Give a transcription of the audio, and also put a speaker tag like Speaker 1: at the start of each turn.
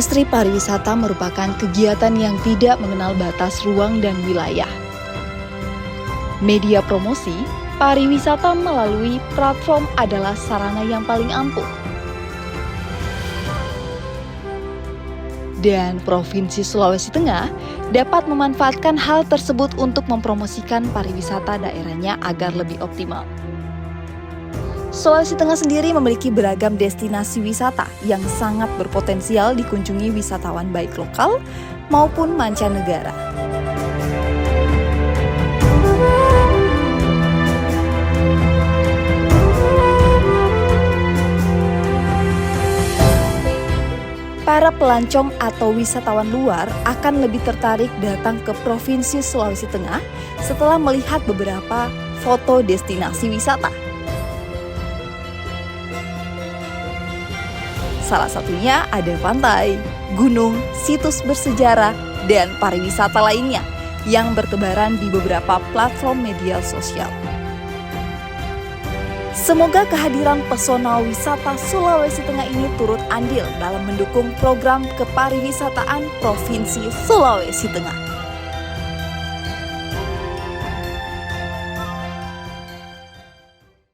Speaker 1: Industri pariwisata merupakan kegiatan yang tidak mengenal batas ruang dan wilayah. Media promosi pariwisata melalui platform adalah sarana yang paling ampuh. Dan Provinsi Sulawesi Tengah dapat memanfaatkan hal tersebut untuk mempromosikan pariwisata daerahnya agar lebih optimal. Sulawesi Tengah sendiri memiliki beragam destinasi wisata yang sangat berpotensial dikunjungi wisatawan baik lokal maupun mancanegara. Para pelancong atau wisatawan luar akan lebih tertarik datang ke Provinsi Sulawesi Tengah setelah melihat beberapa foto destinasi wisata. Salah satunya ada pantai, gunung, situs bersejarah, dan pariwisata lainnya yang bertebaran di beberapa platform media sosial. Semoga kehadiran pesona wisata Sulawesi Tengah ini turut andil dalam mendukung program kepariwisataan Provinsi Sulawesi Tengah.